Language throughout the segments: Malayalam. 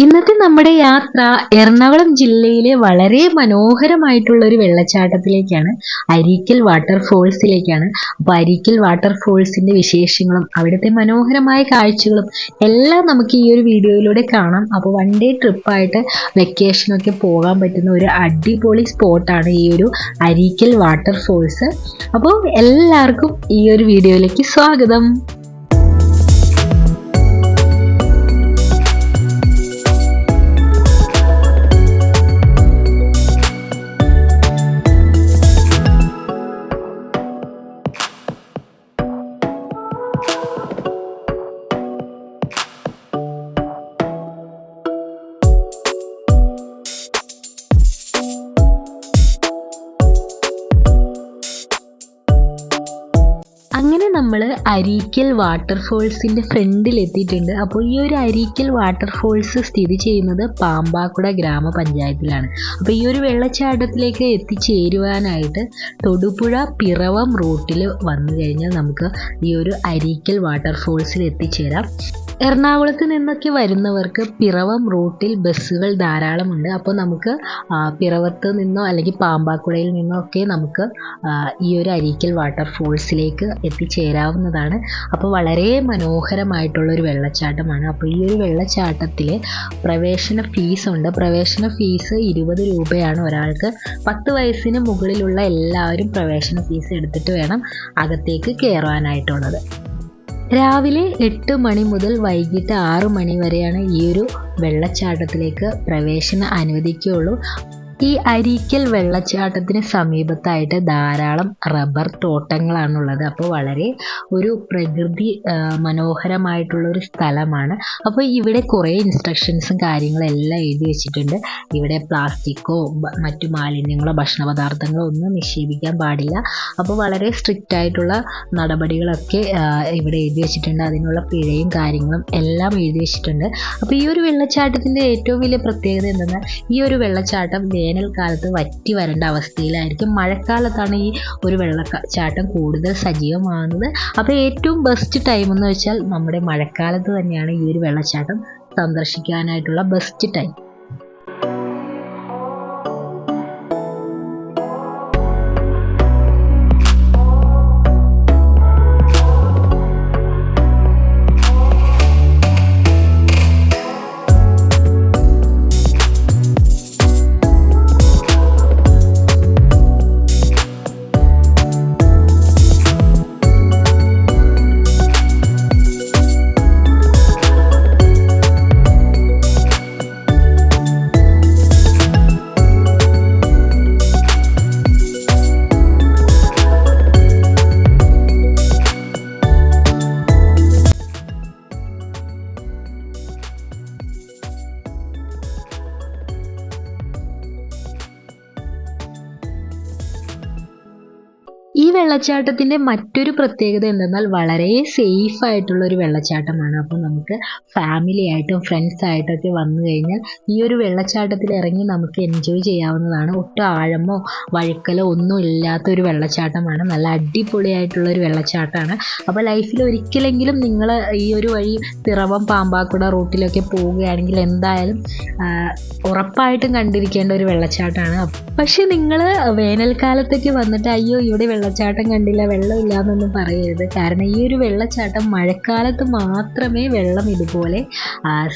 ഇന്നത്തെ നമ്മുടെ യാത്ര എറണാകുളം ജില്ലയിലെ വളരെ മനോഹരമായിട്ടുള്ള ഒരു വെള്ളച്ചാട്ടത്തിലേക്കാണ്. അരീക്കൽ വാട്ടർഫോൾസിലേക്കാണ്. അപ്പോൾ അരീക്കൽ വാട്ടർഫോൾസിന്റെ വിശേഷങ്ങളും അവിടുത്തെ മനോഹരമായ കാഴ്ചകളും എല്ലാം നമുക്ക് ഈ ഒരു വീഡിയോയിലൂടെ കാണാം. അപ്പോൾ വൺ ഡേ ട്രിപ്പായിട്ട് വെക്കേഷനൊക്കെ പോകാൻ പറ്റുന്ന ഒരു അടിപൊളി സ്പോട്ടാണ് ഈ ഒരു അരീക്കൽ വാട്ടർഫോൾസ്. അപ്പോൾ എല്ലാവർക്കും ഈ ഒരു വീഡിയോയിലേക്ക് സ്വാഗതം. അങ്ങനെ നമ്മൾ അരീക്കൽ വാട്ടർഫോൾസിൻ്റെ ഫ്രണ്ടിൽ എത്തിയിട്ടുണ്ട്. അപ്പോൾ ഈ ഒരു അരീക്കൽ വാട്ടർഫോൾസ് സ്ഥിതി ചെയ്യുന്നത് പാമ്പാക്കുട ഗ്രാമപഞ്ചായത്തിലാണ്. അപ്പോൾ ഈ ഒരു വെള്ളച്ചാട്ടത്തിലേക്ക് എത്തിച്ചേരുവാനായിട്ട് തൊടുപുഴ പിറവം റൂട്ടിൽ വന്നു കഴിഞ്ഞാൽ നമുക്ക് ഈ ഒരു അരീക്കൽ വാട്ടർഫോൾസിൽ എത്തിച്ചേരാം. എറണാകുളത്ത് നിന്നൊക്കെ വരുന്നവർക്ക് പിറവം റൂട്ടിൽ ബസ്സുകൾ ധാരാളമുണ്ട്. അപ്പോൾ നമുക്ക് പിറവത്ത് നിന്നോ അല്ലെങ്കിൽ പാമ്പാക്കുടയിൽ നിന്നോ ഒക്കെ നമുക്ക് ഈ ഒരു അരീക്കൽ വാട്ടർഫോൾസിലേക്ക് എത്തിച്ചേരാവുന്നതാണ്. അപ്പോൾ വളരെ മനോഹരമായിട്ടുള്ളൊരു വെള്ളച്ചാട്ടമാണ്. അപ്പോൾ ഈ ഒരു വെള്ളച്ചാട്ടത്തിൽ പ്രവേശന ഫീസുണ്ട്. പ്രവേശന ഫീസ് 20 രൂപയാണ് ഒരാൾക്ക്. 10 വയസ്സിന് മുകളിലുള്ള എല്ലാവരും പ്രവേശന ഫീസ് എടുത്തിട്ട് വേണം അകത്തേക്ക് കയറുവാനായിട്ടുള്ളത്. രാവിലെ 8 മണി മുതൽ വൈകിട്ട് 6 മണി വരെയാണ് ഈ ഒരു വെള്ളച്ചാട്ടത്തിലേക്ക് പ്രവേശനം അനുവദിക്കുകയുള്ളൂ. ഈ അരീക്കൽ വെള്ളച്ചാട്ടത്തിന് സമീപത്തായിട്ട് ധാരാളം റബ്ബർ തോട്ടങ്ങളാണുള്ളത്. അപ്പോൾ വളരെ ഒരു പ്രകൃതി മനോഹരമായിട്ടുള്ളൊരു സ്ഥലമാണ്. അപ്പോൾ ഇവിടെ കുറേ ഇൻസ്ട്രക്ഷൻസും കാര്യങ്ങളും എല്ലാം എഴുതി വെച്ചിട്ടുണ്ട്. ഇവിടെ പ്ലാസ്റ്റിക്കോ മറ്റു മാലിന്യങ്ങളോ ഭക്ഷണ പദാർത്ഥങ്ങളോ ഒന്നും നിക്ഷേപിക്കാൻ പാടില്ല. അപ്പോൾ വളരെ സ്ട്രിക്റ്റ് ആയിട്ടുള്ള നടപടികളൊക്കെ ഇവിടെ എഴുതി വെച്ചിട്ടുണ്ട്. അതിനുള്ള പിഴയും കാര്യങ്ങളും എല്ലാം എഴുതി വെച്ചിട്ടുണ്ട്. അപ്പോൾ ഈ ഒരു വെള്ളച്ചാട്ടത്തിൻ്റെ ഏറ്റവും വലിയ പ്രത്യേകത എന്തെന്നാൽ ഈ ഒരു വെള്ളച്ചാട്ടം വേനൽക്കാലത്ത് വറ്റി വരേണ്ട അവസ്ഥയിലായിരിക്കും. മഴക്കാലത്താണ് ഈ ഒരു വെള്ളച്ചാട്ടം കൂടുതൽ സജീവമാകുന്നത്. അപ്പോൾ ഏറ്റവും ബെസ്റ്റ് ടൈം എന്ന് വെച്ചാൽ നമ്മുടെ മഴക്കാലത്ത് തന്നെയാണ് ഈ ഒരു വെള്ളച്ചാട്ടം സന്ദർശിക്കാനായിട്ടുള്ള ബെസ്റ്റ് ടൈം. ഈ വെള്ളച്ചാട്ടത്തിൻ്റെ മറ്റൊരു പ്രത്യേകത എന്തെന്നാൽ വളരെ സേഫ് ആയിട്ടുള്ളൊരു വെള്ളച്ചാട്ടമാണ്. അപ്പോൾ നമുക്ക് ഫാമിലി ആയിട്ടും ഫ്രണ്ട്സ് ആയിട്ടൊക്കെ വന്നു കഴിഞ്ഞാൽ ഈ ഒരു വെള്ളച്ചാട്ടത്തിൽ ഇറങ്ങി നമുക്ക് എൻജോയ് ചെയ്യാവുന്നതാണ്. ഒട്ടും ആഴമോ വഴുക്കലോ ഒന്നും ഇല്ലാത്തൊരു വെള്ളച്ചാട്ടമാണ്. നല്ല അടിപൊളിയായിട്ടുള്ളൊരു വെള്ളച്ചാട്ടമാണ്. അപ്പോൾ ലൈഫിൽ ഒരിക്കലെങ്കിലും നിങ്ങൾ ഈ ഒരു വഴി പിറവം പാമ്പാക്കുട റൂട്ടിലൊക്കെ പോവുകയാണെങ്കിൽ എന്തായാലും ഉറപ്പായിട്ടും കണ്ടിരിക്കേണ്ട ഒരു വെള്ളച്ചാട്ടമാണ്. പക്ഷെ നിങ്ങൾ വേനൽക്കാലത്തൊക്കെ വന്നിട്ട് അയ്യോ ഇവിടെ വെള്ളച്ചാട്ടം കണ്ടില്ല വെള്ളമില്ല എന്നൊന്നും പറയരുത്. കാരണം ഈ ഒരു വെള്ളച്ചാട്ടം മഴക്കാലത്ത് മാത്രമേ വെള്ളം ഇതുപോലെ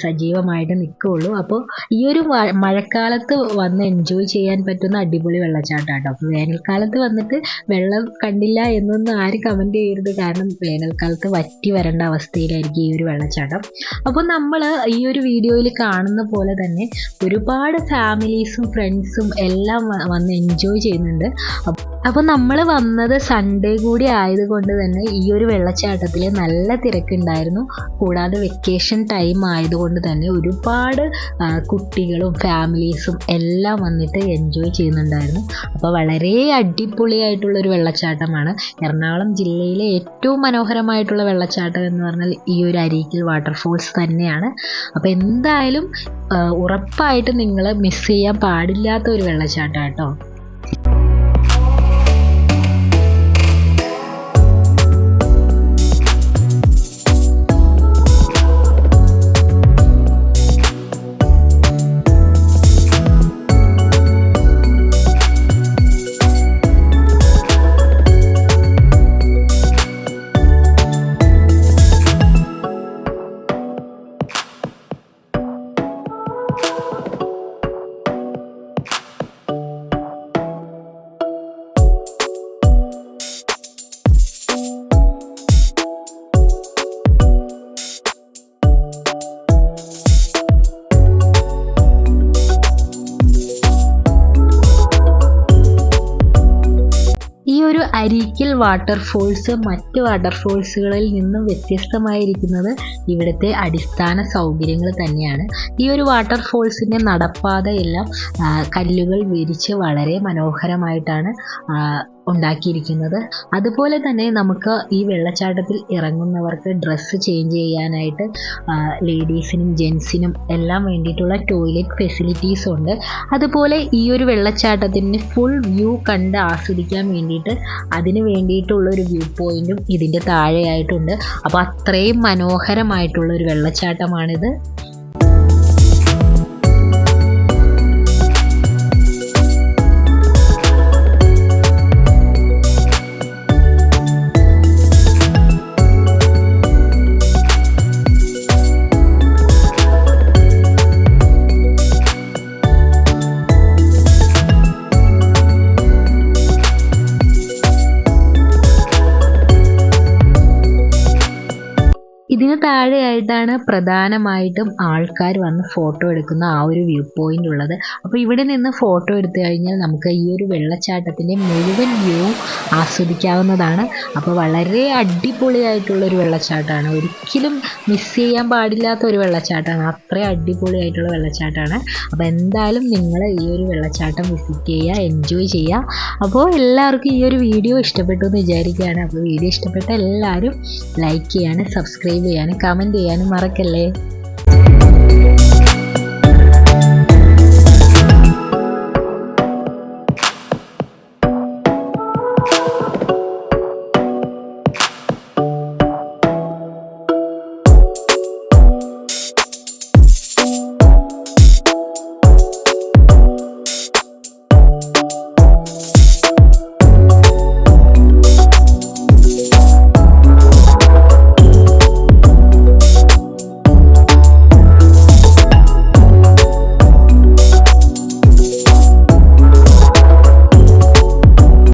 സജീവമായിട്ട് നിൽക്കുകയുള്ളൂ. അപ്പോൾ ഈ ഒരു മഴക്കാലത്ത് വന്ന് എൻജോയ് ചെയ്യാൻ പറ്റുന്ന അടിപൊളി വെള്ളച്ചാട്ടമാണ്. അപ്പോൾ വേനൽക്കാലത്ത് വന്നിട്ട് വെള്ളം കണ്ടില്ല എന്നൊന്നും ആരും കമൻറ്റ് ചെയ്യരുത്. കാരണം വേനൽക്കാലത്ത് വറ്റി വരേണ്ട അവസ്ഥയിലായിരിക്കും ഈ ഒരു വെള്ളച്ചാട്ടം. അപ്പോൾ നമ്മൾ ഈ ഒരു വീഡിയോയിൽ കാണുന്ന പോലെ തന്നെ ഒരുപാട് ഫാമിലീസും ഫ്രണ്ട്സും എല്ലാം വന്ന് എൻജോയ് ചെയ്യുന്നുണ്ട്. അപ്പോൾ നമ്മൾ വന്നത് സൺഡേ കൂടി ആയതുകൊണ്ട് തന്നെ ഈ ഒരു വെള്ളച്ചാട്ടത്തിൽ നല്ല തിരക്കുണ്ടായിരുന്നു. കൂടാതെ വെക്കേഷൻ ടൈം ആയതുകൊണ്ട് തന്നെ ഒരുപാട് കുട്ടികളും ഫാമിലീസും എല്ലാം വന്നിട്ട് എൻജോയ് ചെയ്യുന്നുണ്ടായിരുന്നു. അപ്പോൾ വളരെ അടിപൊളിയായിട്ടുള്ളൊരു വെള്ളച്ചാട്ടമാണ്. എറണാകുളം ജില്ലയിലെ ഏറ്റവും മനോഹരമായിട്ടുള്ള വെള്ളച്ചാട്ടം എന്ന് പറഞ്ഞാൽ ഈ ഒരു അരീക്കൽ വാട്ടർഫോൾസ് തന്നെയാണ്. അപ്പോൾ എന്തായാലും ഉറപ്പായിട്ടും നിങ്ങൾ മിസ് ചെയ്യാൻ പാടില്ലാത്ത ഒരു വെള്ളച്ചാട്ടം കേട്ടോ. അരീക്കൽ വാട്ടർഫോൾസ് മറ്റ് വാട്ടർഫോൾസുകളിൽ നിന്നും വ്യത്യസ്തമായിരിക്കുന്നത് ഇവിടുത്തെ അടിസ്ഥാന സൗകര്യങ്ങൾ തന്നെയാണ്. ഈ ഒരു വാട്ടർഫോൾസിൻ്റെ നടപ്പാതയെല്ലാം കല്ലുകൾ വിരിച്ച് വളരെ മനോഹരമായിട്ടാണ് ഉണ്ടാക്കിയിരിക്കുന്നത്. അതുപോലെ തന്നെ നമുക്ക് ഈ വെള്ളച്ചാട്ടത്തിൽ ഇറങ്ങുന്നവർക്ക് ഡ്രസ്സ് ചേഞ്ച് ചെയ്യാനായിട്ട് ലേഡീസിനും ജെൻസിനും എല്ലാം വേണ്ടിയിട്ടുള്ള ടോയ്ലറ്റ് ഫെസിലിറ്റീസ് ഉണ്ട്. അതുപോലെ ഈ ഒരു വെള്ളച്ചാട്ടത്തിൻ്റെ ഫുൾ വ്യൂ കണ്ട് ആസ്വദിക്കാൻ വേണ്ടിയിട്ട് അതിന് വേണ്ടിയിട്ടുള്ളൊരു വ്യൂ പോയിൻറ്റും ഇതിൻ്റെ താഴെയായിട്ടുണ്ട്. അപ്പോൾ അത്രയും മനോഹരമായിട്ടുള്ളൊരു വെള്ളച്ചാട്ടമാണിത്. ഇതിന് താഴെയായിട്ടാണ് പ്രധാനമായിട്ടും ആൾക്കാർ വന്ന് ഫോട്ടോ എടുക്കുന്ന ആ ഒരു വ്യൂ പോയിൻ്റ് ഉള്ളത്. അപ്പോൾ ഇവിടെ നിന്ന് ഫോട്ടോ എടുത്തു കഴിഞ്ഞാൽ നമുക്ക് ഈ ഒരു വെള്ളച്ചാട്ടത്തിൻ്റെ മുഴുവൻ വ്യൂ ആസ്വദിക്കാവുന്നതാണ്. അപ്പോൾ വളരെ അടിപൊളിയായിട്ടുള്ളൊരു വെള്ളച്ചാട്ടമാണ്, ഒരിക്കലും മിസ് ചെയ്യാൻ പാടില്ലാത്ത ഒരു വെള്ളച്ചാട്ടമാണ്. അത്രയും അടിപൊളിയായിട്ടുള്ള വെള്ളച്ചാട്ടമാണ്. അപ്പോൾ എന്തായാലും നിങ്ങൾ ഈ ഒരു വെള്ളച്ചാട്ടം വിസിറ്റ് ചെയ്യുക, എൻജോയ് ചെയ്യുക. അപ്പോൾ എല്ലാവർക്കും ഈ ഒരു വീഡിയോ ഇഷ്ടപ്പെട്ടു എന്ന് വിചാരിക്കുകയാണ്. അപ്പോൾ വീഡിയോ ഇഷ്ടപ്പെട്ട എല്ലാവരും ലൈക്ക് ചെയ്യാനും സബ്സ്ക്രൈബ് ചെയ്യാനും കമൻറ്റ് ചെയ്യാനും മറക്കല്ലേ.